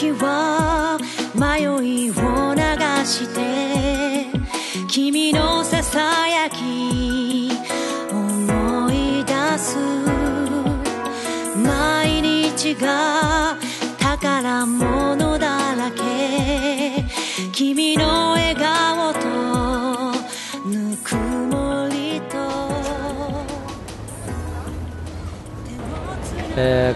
日は迷いを流して君のささやき思い出す毎日が宝物だらけ君の笑顔とぬくもりと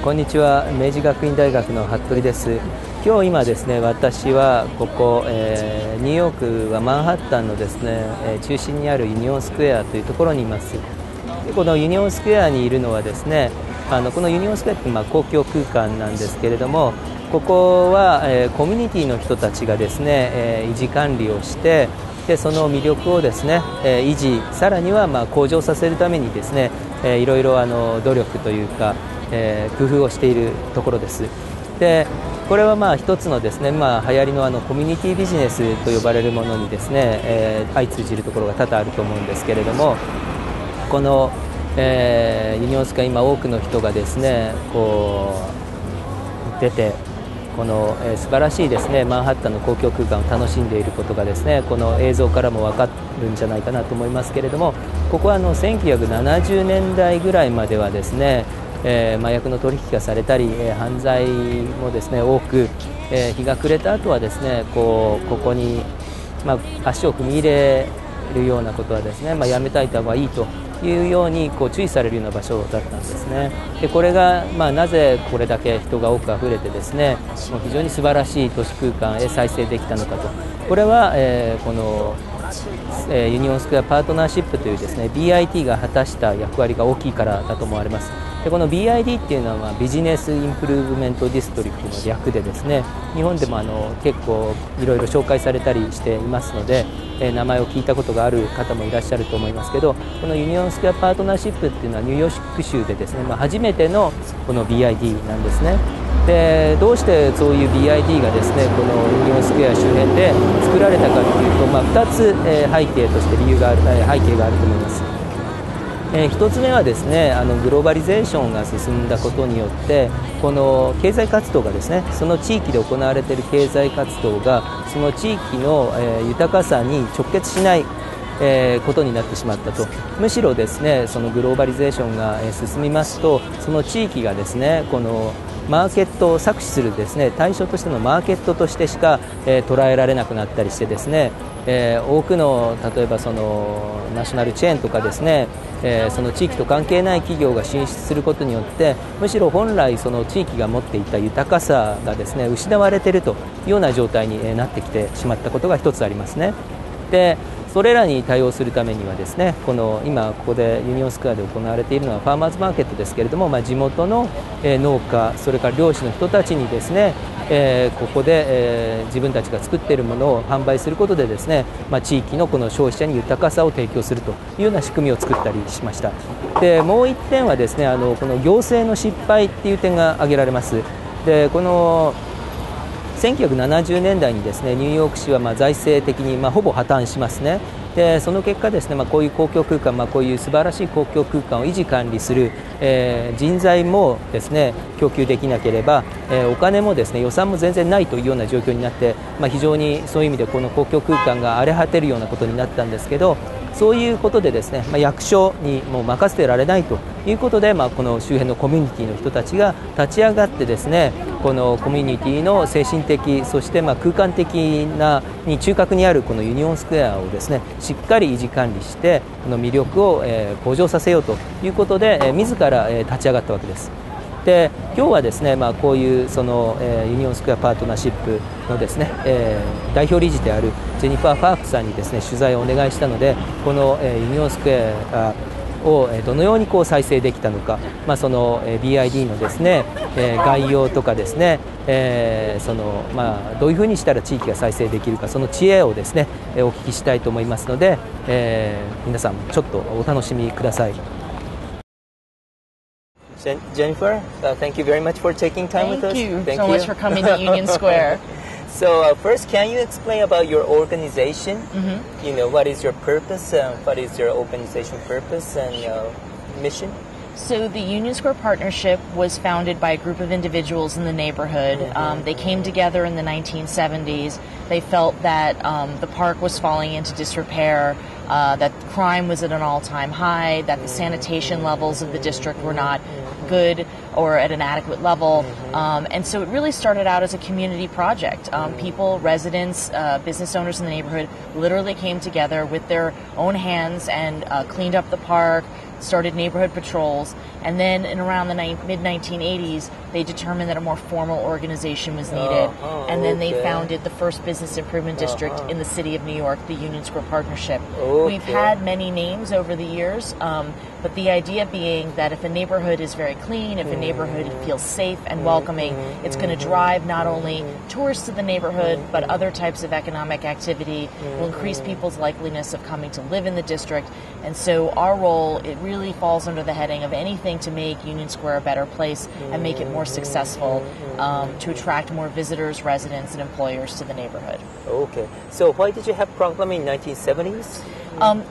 こんにちは。明治学院大学の服部です。今ですね、私はここ、ニューヨークはマンハッタンのですね、中心にあるユニオンスクエアというところにいます。このユニオンスクエアにいるのはですね、このユニオンスクエアって公共空間なんですけれども、ここは、コミュニティの人たちがですね、維持管理をしてでその魅力をですね、維持さらには向上させるためにですね、いろいろ努力というか、工夫をしているところです。でこれは一つのですね、流行りのコミュニティビジネスと呼ばれるものにですね、相通じるところが多々あると思うんですけれども、この、ユニオンスクエア今多くの人がですねこう出てこの、素晴らしいですねマンハッタンの公共空間を楽しんでいることがですねこの映像からも分かるんじゃないかなと思いますけれども、ここは1970年代ぐらいまではですね麻薬の取引がされたり、犯罪もですね多く、日が暮れた後はですねここに、足を踏み入れるようなことはですね、やめたいた方がいいというように注意されるような場所だったんですね。でこれが、なぜこれだけ人が多くあふれてですねもう非常に素晴らしい都市空間へ再生できたのかと、これは、このユニオンスクエアパートナーシップというですね BID が果たした役割が大きいからだと思われます。でこの BID っていうのは、ビジネスインプルーブメントディストリクトの略でですね日本でも結構いろいろ紹介されたりしていますので、名前を聞いたことがある方もいらっしゃると思いますけど、このユニオンスクエアパートナーシップっていうのはニューヨーク州でですね、初めてのこの BID なんですね。でどうしてそういう BID がですねこのユニオンスクエア周辺で作られたかというと、2つ、背景として理由がある、背景があると思います。1つ目はですねグローバリゼーションが進んだことによってこの経済活動がですねその地域で行われている経済活動がその地域の、豊かさに直結しないことになってしまったと。むしろですねそのグローバリゼーションが進みますとその地域がですねこのマーケットを搾取するですね対象としてのマーケットとしてしか、捉えられなくなったりしてですね、多くの例えばそのナショナルチェーンとかですね、その地域と関係ない企業が進出することによってむしろ本来その地域が持っていた豊かさがですね失われているというような状態になってきてしまったことが一つありますね。でそれらに対応するためにはですねこの今ここでユニオンスクエアで行われているのはファーマーズマーケットですけれども、地元の農家それから漁師の人たちにですねここで自分たちが作っているものを販売することでですね地域のこの消費者に豊かさを提供するというような仕組みを作ったりしました。でもう一点はですねこの行政の失敗っていう点が挙げられます。でこの1970年代にですねニューヨーク市は財政的にほぼ破綻しますね。でその結果ですね、こういう公共空間、こういう素晴らしい公共空間を維持管理する、人材もですね供給できなければ、お金もですね予算も全然ないというような状況になって、非常にそういう意味でこの公共空間が荒れ果てるようなことになったんですけど、そういうことでですね、役所にもう任せてられないということで、この周辺のコミュニティの人たちが立ち上がってですねこのコミュニティの精神的そして空間的なに中核にあるこのユニオンスクエアをですねしっかり維持管理してこの魅力を向上させようということで自ら立ち上がったわけです。で今日はですね、こういうその、ユニオンスクエアパートナーシップのですね、代表理事であるジェニファー・ファークさんにですね取材をお願いしたので、この、ユニオンスクエアをどのように再生できたのか、その BID のですね、概要とかですね、そのどういうふうにしたら地域が再生できるか、その知恵をですねお聞きしたいと思いますので、皆さんちょっとお楽しみください。Jennifer, thank you very much for taking time with us. Thank you so much for coming to Union Square. So first, can you explain about your organization? You know, what is your purpose? What is your organization purpose and mission? So the Union Square Partnership was founded by a group of individuals in the neighborhood. They came together in the 1970s. They felt that the park was falling into disrepair, that crime was at an all-time high, that the sanitation levels of the district were not good or at an adequate level. And so it really started out as a community project. People, residents, business owners in the neighborhood literally came together with their own hands and cleaned up the park, started neighborhood patrols, and then in around the mid-1980s, they determined that a more formal organization was needed, and then they founded the first business improvement district in the city of New York, the Union Square Partnership. We've had many names over the years, but the idea being that if a neighborhood is very clean, if a neighborhood feels safe and welcoming, it's going to drive not only tourists to the neighborhood, but other types of economic activity, will increase people's likeliness of coming to live in the district. And so our role, it really falls under the heading of anything to make Union Square a better place and make it more successful, to attract more visitors, residents, and employers to the neighborhood. Okay. So why did you have problem in 1970s?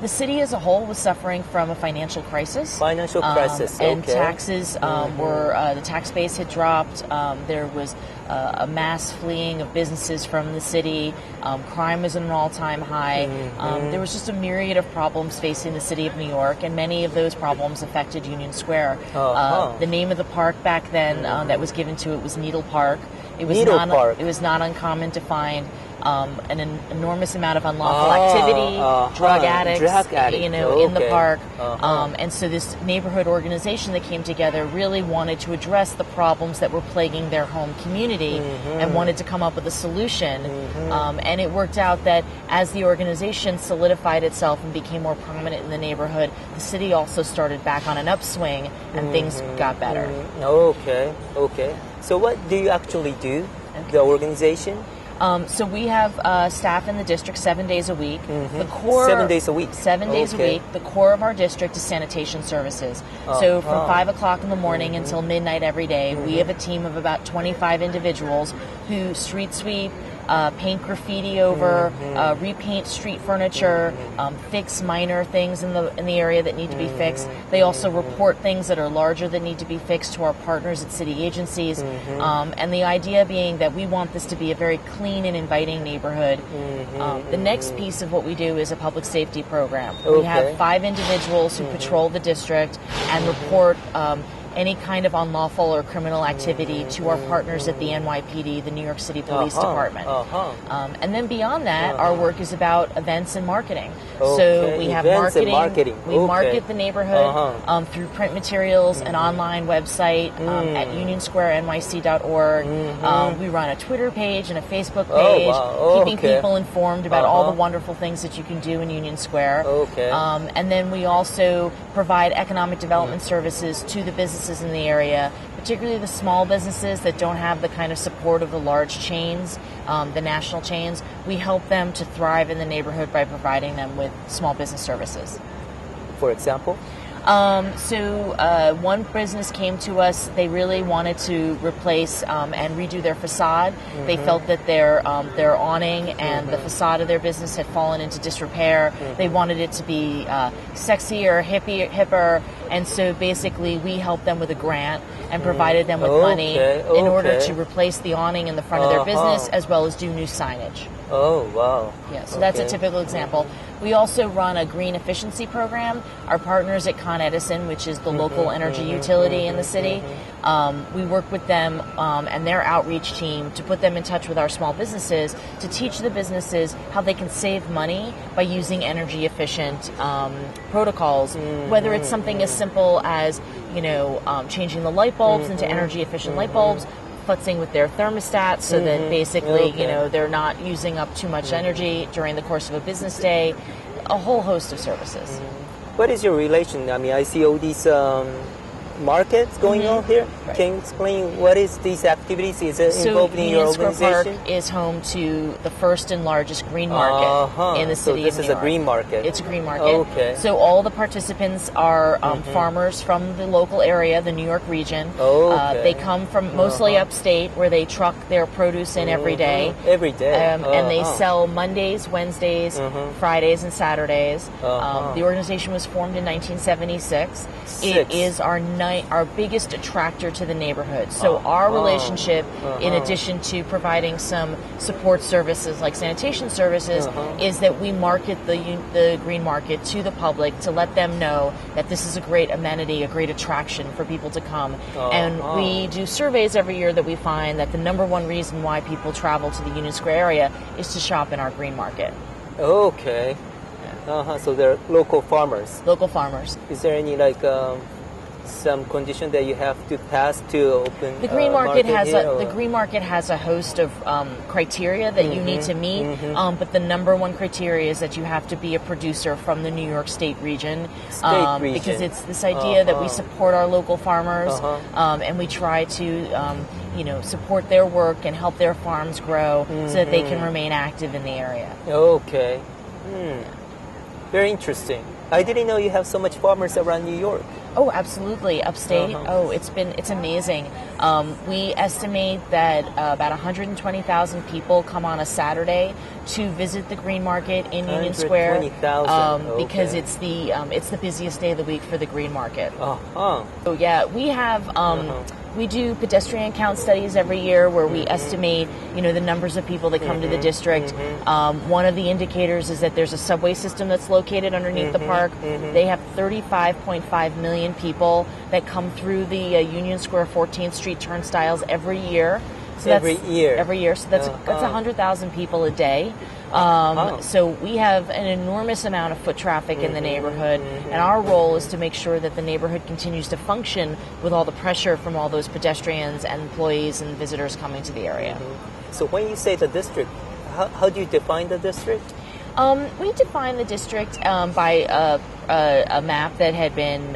The city as a whole was suffering from a financial crisis. Financial crisis, and taxes were, the tax base had dropped. There was a mass fleeing of businesses from the city. Crime was at an all-time high. There was just a myriad of problems facing the city of New York, and many of those problems affected Union Square. The name of the park back then that was given to it was Needle Park. It was not uncommon to find an enormous amount of unlawful activity, drug addicts, in the park. And so this neighborhood organization that came together really wanted to address the problems that were plaguing their home community and wanted to come up with a solution. And it worked out that as the organization solidified itself and became more prominent in the neighborhood, the city also started back on an upswing and things got better. Okay. So what do you actually do, the organization? So we have staff in the district 7 days a week. The core 7 days a week. 7 days a week. The core of our district is sanitation services. So from 5 o'clock in the morning until midnight every day, we have a team of about 25 individuals who street sweep, paint graffiti over, repaint street furniture, fix minor things in the area that need to be fixed. They also report things that are larger that need to be fixed to our partners at city agencies. And the idea being that we want this to be a very clean and inviting neighborhood. The next piece of what we do is a public safety program. We have 5 individuals who patrol the district and report any kind of unlawful or criminal activity to our partners at the NYPD, the New York City Police Department. And then beyond that, our work is about events and marketing. So we have marketing. We market the neighborhood through print materials, an online website at unionsquarenyc.org. We run a Twitter page and a Facebook page, keeping people informed about all the wonderful things that you can do in Union Square. And then we also provide economic development services to the businesses in the area, particularly the small businesses that don't have the kind of support of the large chains, the national chains. We help them to thrive in the neighborhood by providing them with small business services. For example? One business came to us. They really wanted to replace and redo their facade. They felt that their awning and the facade of their business had fallen into disrepair. They wanted it to be sexier, hipper, and so basically we helped them with a grant and provided them with money in order to replace the awning in the front of their business as well as do new signage. Oh, wow. Yeah, so that's a typical example. We also run a green efficiency program. Our partners at Con Edison, which is the local energy utility in the city, we work with them and their outreach team to put them in touch with our small businesses to teach the businesses how they can save money by using energy efficient protocols, whether it's something as simple as, changing the light bulbs into energy efficient light bulbs, futzing with their thermostats so that basically, they're not using up too much energy during the course of a business day, a whole host of services. What is your relation? I mean, I see all these markets going on here. Right. Can you explain what is these activities involved in your organization? So Union Square Park is home to the first and largest green market in the city of New York. So this is a green market? It's a green market. Okay. So all the participants are farmers from the local area, the New York region. They come from mostly upstate where they truck their produce in every day. Every day. And they sell Mondays, Wednesdays, Fridays, and Saturdays. The organization was formed in 1976. It is our our biggest attractor to the neighborhood. So our relationship, in addition to providing some support services like sanitation services, is that we market the green market to the public to let them know that this is a great amenity, a great attraction for people to come. And we do surveys every year that we find that the number one reason why people travel to the Union Square area is to shop in our green market. Okay. So they're local farmers. Local farmers. Is there any some condition that you have to pass to open the green market has the green market has a host of criteria that you need to meet, but the number one criteria is that you have to be a producer from the New York State region, because it's this idea that we support our local farmers, and we try to support their work and help their farms grow so that they can remain active in the area. Okay. Very interesting. I didn't know you have so much farmers around New York. Oh, absolutely. Upstate. It's amazing. We estimate that about 120,000 people come on a Saturday to visit the green market in Union Square, because it's the busiest day of the week for the green market. So yeah, we have we do pedestrian count studies every year where we estimate, the numbers of people that come to the district. One of the indicators is that there's a subway system that's located underneath the park. They have 35.5 million people that come through the Union Square 14th Street turnstiles every year. So every year. So that's 100,000 people a day. So we have an enormous amount of foot traffic in the neighborhood, and our role is to make sure that the neighborhood continues to function with all the pressure from all those pedestrians and employees and visitors coming to the area. So when you say the district, how do you define the district? We define the district by a map that had been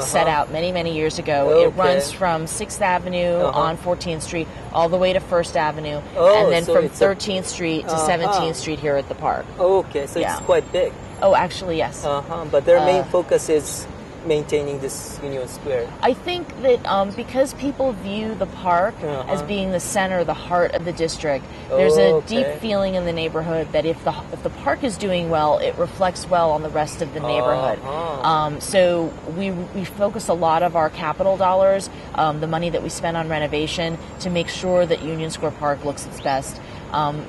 set out many, many years ago. It runs from 6th Avenue on 14th Street all the way to 1st Avenue, and then from 13th Street to 17th Street here at the park. Okay, so it's quite big. Oh, actually, yes. But their main focus is maintaining this Union Square. I think that because people view the park as being the center, the heart of the district, there's a deep feeling in the neighborhood that if the park is doing well, it reflects well on the rest of the neighborhood. So we focus a lot of our capital dollars, the money that we spend on renovation, to make sure that Union Square Park looks its best.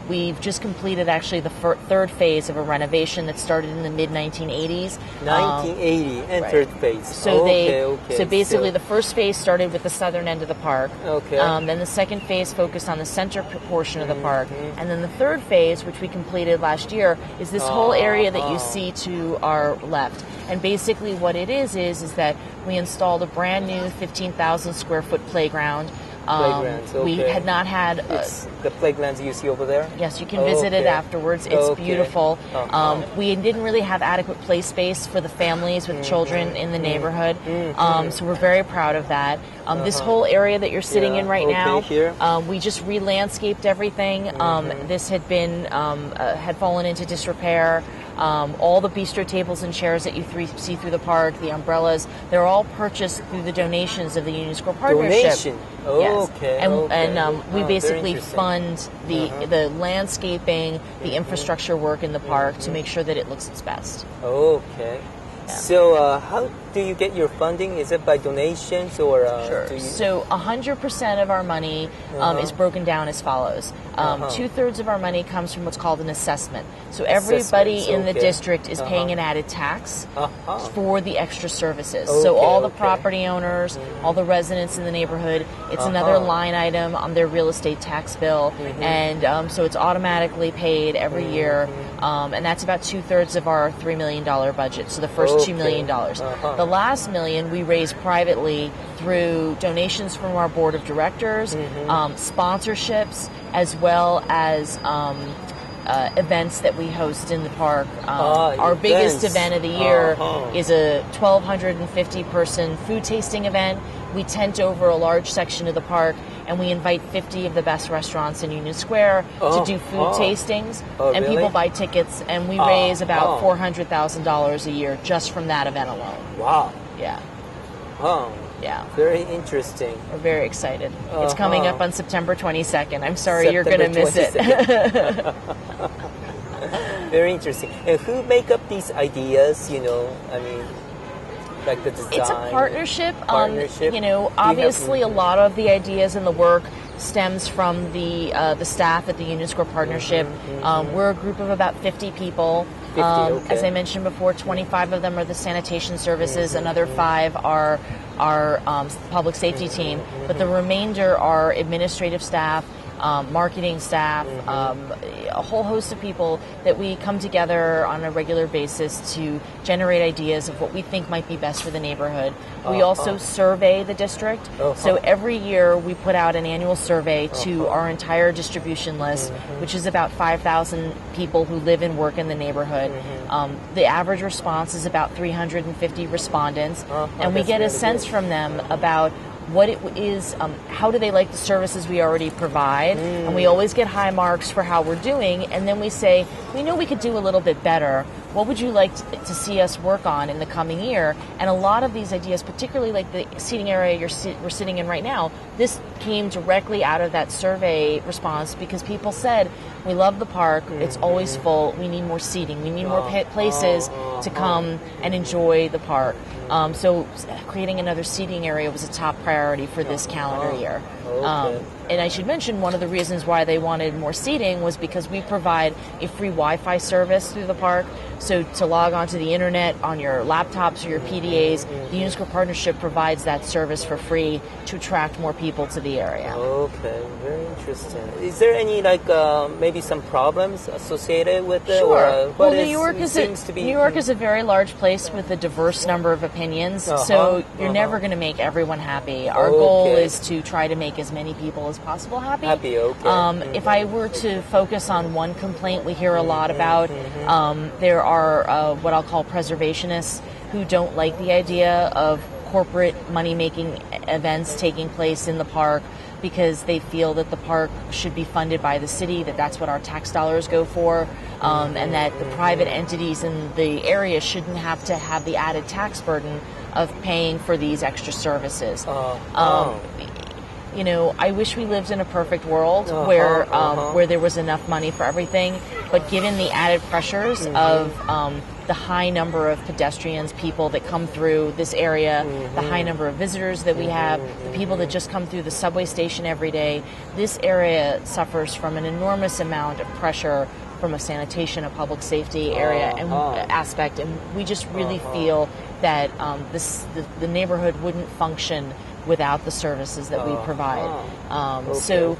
We've just completed actually the third phase of a renovation that started in the mid-1980s. 1980 and third phase. So so basically the first phase started with the southern end of the park. Then the second phase focused on the center portion of the park. And then the third phase, which we completed last year, is this whole area that you see to our left. And basically what it is that we installed a brand new 15,000 square foot playground. We had not had the playgrounds you see over there? Yes, you can visit it afterwards. It's beautiful. We didn't really have adequate play space for the families with children in the neighborhood, so we're very proud of that. This whole area that you're sitting in right now, we just re-landscaped everything. This had been had fallen into disrepair. All the bistro tables and chairs that you see through the park, the umbrellas, they're all purchased through the donations of the Union Square Partnership. Donation? Yes. Okay. And we basically fund the landscaping, the infrastructure work in the park to make sure that it looks its best. Okay. So how do you get your funding? Is it by donations or? Sure. So 100% of our money is broken down as follows. 2/3 of our money comes from what's called an assessment. So everybody in the district is paying an added tax for the extra services. So all the property owners, all the residents in the neighborhood, it's another line item on their real estate tax bill. And so it's automatically paid every year. And that's about 2/3 of our $3 million budget. So the first $2 million. The last $1 million we raise privately through donations from our board of directors, sponsorships, as well as events that we host in the park. Our biggest event of the year is a 1,250 person food tasting event. We tent over a large section of the park, and we invite 50 of the best restaurants in Union Square to do food tastings. And people buy tickets, and we raise about $400,000 a year just from that event alone. Wow. Yeah. Yeah. Very interesting. We're very excited. It's coming up on September 22nd. I'm sorry you're going to miss it. Very interesting. And who make up these ideas, I mean? like the design? It's a partnership. Partnership. Obviously a lot of the ideas and the work stems from the staff at the Union Square Partnership. We're a group of about 50 people. 50, okay. As I mentioned before, 25 of them are the sanitation services. Another 5 are our public safety team. But the remainder are administrative staff, marketing staff, a whole host of people that we come together on a regular basis to generate ideas of what we think might be best for the neighborhood. We also survey the district. So every year we put out an annual survey to our entire distribution list, which is about 5,000 people who live and work in the neighborhood. The average response is about 350 respondents, and we get a sense from them about what it is, how do they like the services we already provide, and we always get high marks for how we're doing, and then we say, we know we could do a little bit better. What would you like to see us work on in the coming year? And a lot of these ideas, particularly like the seating area we're sitting in right now, this came directly out of that survey response because people said, we love the park, it's always full, we need more seating, we need more places to come and enjoy the park. So creating another seating area was a top priority for this calendar year. And I should mention one of the reasons why they wanted more seating was because we provide a free Wi-Fi service through the park. So to log onto the internet on your laptops or your PDAs, the Union Square Partnership provides that service for free to attract more people to the area. Okay, very interesting. Is there any maybe some problems associated with it? Sure. Well, New York is a very large place with a diverse number of opinions, so you're never going to make everyone happy. Our goal is to try to make as many people as possible happy. If I were to focus on one complaint we hear a lot about, there are what I'll call preservationists who don't like the idea of corporate money-making events taking place in the park because they feel that the park should be funded by the city, that's what our tax dollars go for, and that the private entities in the area shouldn't have to have the added tax burden of paying for these extra services. I wish we lived in a perfect world where there was enough money for everything, but given the added pressures of the high number of pedestrians, people that come through this area, the high number of visitors that we have, the people that just come through the subway station every day, this area suffers from an enormous amount of pressure from a sanitation, a public safety area and aspect, and we just really feel that the neighborhood wouldn't function without the services that we provide. So,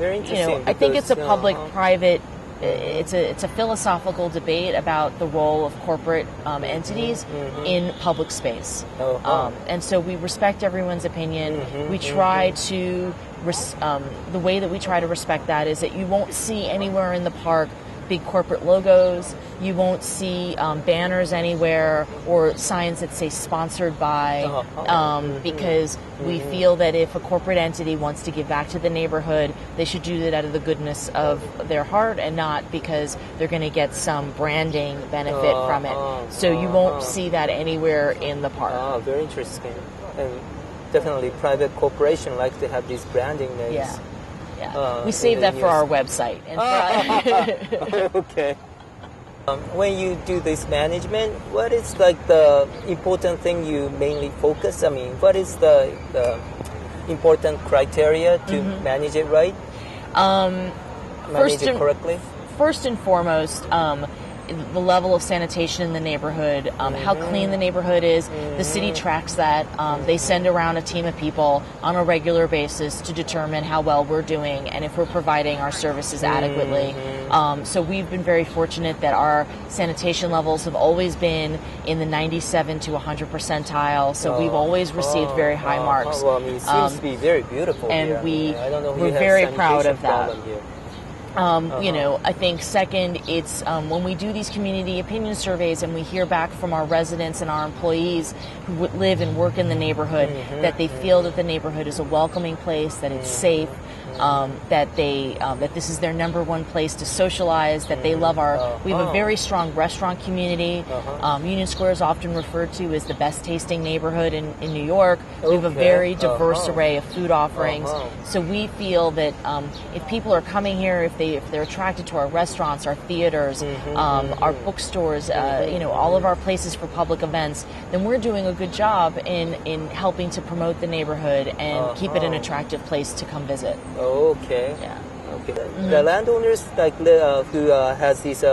I think it's a public-private, it's a philosophical debate about the role of corporate entities in public space. And so we respect everyone's opinion. We try to, the way that we try to respect that is that you won't see anywhere in the park big corporate logos. You won't see banners anywhere or signs that say sponsored by, because we feel that if a corporate entity wants to give back to the neighborhood, they should do that out of the goodness of their heart and not because they're going to get some branding benefit from it. So you won't see that anywhere in the park. Very interesting. And definitely private corporation like to have these branding names. Yeah, we save that for our website. And okay. When you do this management, what is the important thing you mainly focus? I mean, what is the important criteria to manage it right? Manage it correctly? First and foremost, the level of sanitation in the neighborhood, how clean the neighborhood is. The city tracks that. They send around a team of people on a regular basis to determine how well we're doing and if we're providing our services adequately. So we've been very fortunate that our sanitation levels have always been in the 97 to 100 percentile. So we've always received very high marks. Well, I mean, it seems to be very beautiful and here. we're very proud of that. I think second, it's when we do these community opinion surveys and we hear back from our residents and our employees who live and work in the neighborhood that they feel that the neighborhood is a welcoming place, that it's safe, that this is their number one place to socialize, that they love we have a very strong restaurant community. Union Square is often referred to as the best tasting neighborhood in New York. We have a very diverse array of food offerings. So we feel that if people are coming here, if they're attracted to our restaurants, our theaters, our bookstores, all of our places for public events, then we're doing a good job in helping to promote the neighborhood and keep it an attractive place to come visit. Okay. Yeah. Okay. The landowners who has this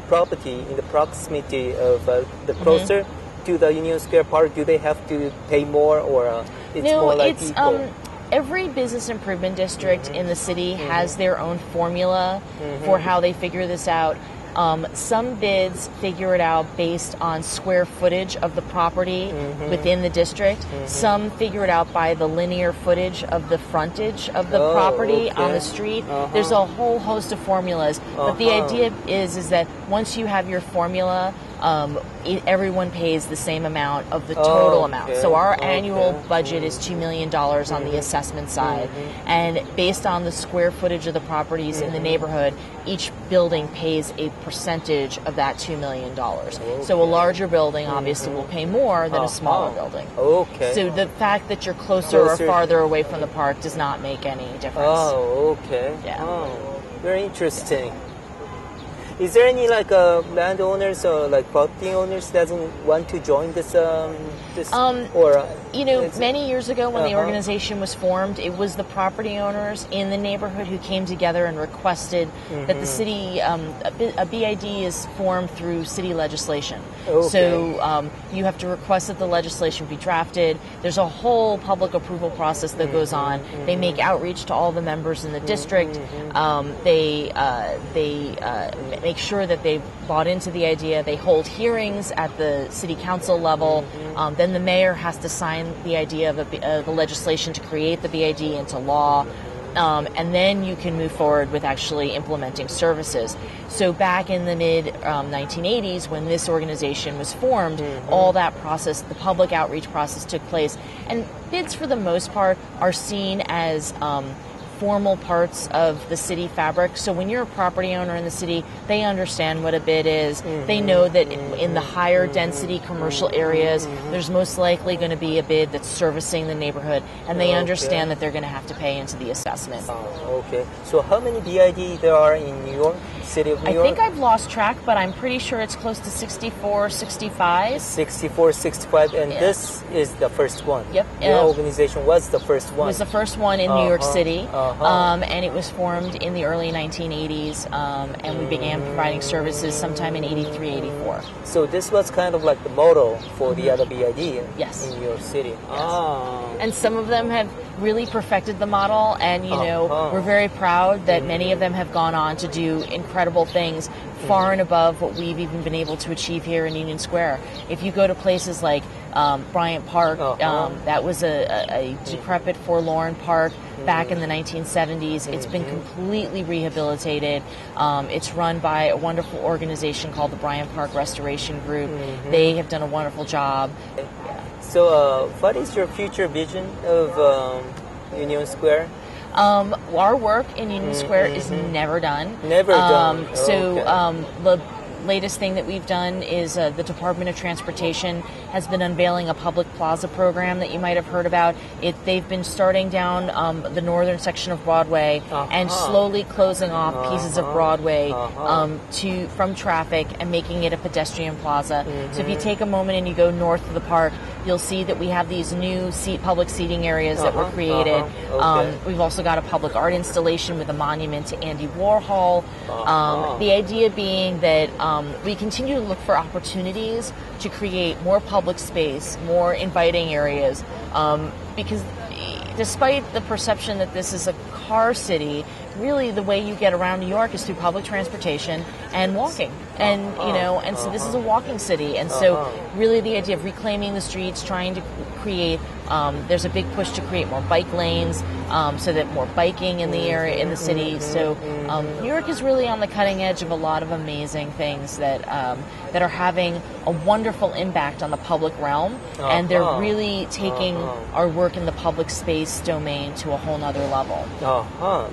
property in the proximity of the closer to the Union Square Park, do they have to pay more, or it's more like equal? Every business improvement district in the city has their own formula for how they figure this out. Some bids figure it out based on square footage of the property within the district. Some figure it out by the linear footage of the frontage of the property on the street. There's a whole host of formulas. But the idea is that once you have your formula, everyone pays the same amount of the total amount. So our annual budget is $2 million on the assessment side. And based on the square footage of the properties in the neighborhood, each building pays a percentage of that $2 million. So a larger building obviously will pay more than a smaller building. Okay. So the fact that you're closer or farther away from the park does not make any difference. Oh, okay. Yeah. Oh, very interesting. Is there any landowners or property owners that doesn't want to join this? Many years ago when the organization was formed, it was the property owners in the neighborhood who came together and requested that the city, a BID is formed through city legislation. Okay. So you have to request that the legislation be drafted. There's a whole public approval process that goes on. They make outreach to all the members in the district. They make sure that they've bought into the idea. They hold hearings at the city council level. Then the mayor has to sign the idea of the legislation to create the BID into law. And then you can move forward with actually implementing services. So back in the mid-1980s, when this organization was formed, all that process, the public outreach process took place. And bids, for the most part, are seen as formal parts of the city fabric. So when you're a property owner in the city, they understand what a bid is. They know that in the higher density commercial areas, there's most likely going to be a bid that's servicing the neighborhood, and they understand that they're going to have to pay into the assessment. Okay. So how many BID there are in New York, city of New York? I think I've lost track, but I'm pretty sure it's close to 64, 65. 64, 65, and this is the first one. Yep. Your organization was the first one. It was the first one in New York City. And it was formed in the early 1980s, and we began providing services sometime in 83, 84. So this was kind of like the model for the other BID in New York City. Yes. And some of them have really perfected the model, and we're very proud that many of them have gone on to do incredible things far and above what we've even been able to achieve here in Union Square. If you go to places like Bryant Park, that was a decrepit, forlorn park back in the 1970s. It's been completely rehabilitated. It's run by a wonderful organization called the Bryant Park Restoration Group. They have done a wonderful job. So what is your future vision of Union Square? Our work in Union Square is never done. Never done. The latest thing that we've done is the Department of Transportation has been unveiling a public plaza program that you might have heard about. They've been starting down the northern section of Broadway and slowly closing off pieces of Broadway from traffic and making it a pedestrian plaza. So if you take a moment and you go north of the park, you'll see that we have these new public seating areas that were created. We've also got a public art installation with a monument to Andy Warhol. The idea being that we continue to look for opportunities to create more public space, more inviting areas, because despite the perception that this is a car city, really the way you get around New York is through public transportation and walking. And, and so this is a walking city. And so really the idea of reclaiming the streets, trying to create, there's a big push to create more bike lanes, so that more biking in the area, in the city. So New York is really on the cutting edge of a lot of amazing things that are having a wonderful impact on the public realm. And they're really taking our work in the public space domain to a whole nother level.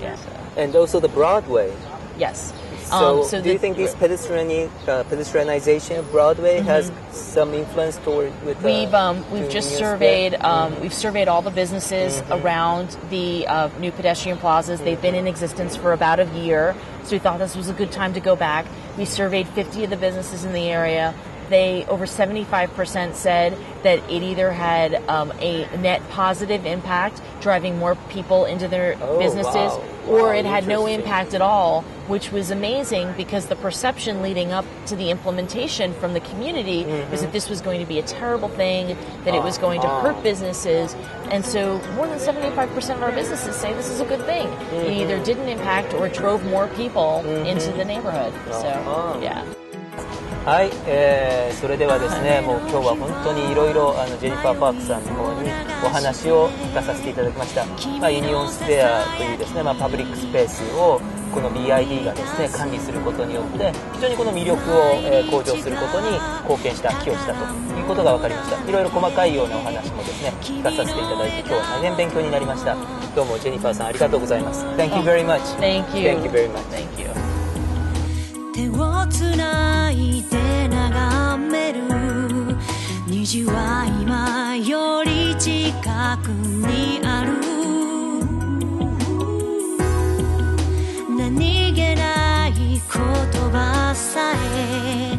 Yes. And also the Broadway. Yes. So do you think this pedestrianization of Broadway has some influence toward with we've just surveyed we've surveyed all the businesses around the new pedestrian plazas. They've been in existence for about a year, so we thought this was a good time to go back. We surveyed 50 of the businesses in the area. They over 75% said that it either had a net positive impact, driving more people into their businesses, or it had no impact at all, which was amazing because the perception leading up to the implementation from the community was that this was going to be a terrible thing, that it was going to hurt businesses. And so more than 75% of our businesses say this is a good thing. It either didn't impact or drove more people into the neighborhood. So, yeah. はい、それではですね、もう今日は本当にいろいろジェニファー・パークさんの方にお話を聞かさせていただきました。ユニオンスクエアというですね、パブリックスペースをこの BID がですね管理することによって非常にこの魅力を向上することに貢献した、寄与したということが分かりました。いろいろ細かいようなお話もですね聞かさせていただいて、今日は大変勉強になりました。どうもジェニファーさんありがとうございます。Thank you very much. Thank you. Thank you very much. Thank you. 手をつないで眺める虹は今より近くにある。何気ない言葉さえ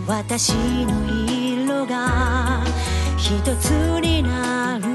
私の色が一つになる。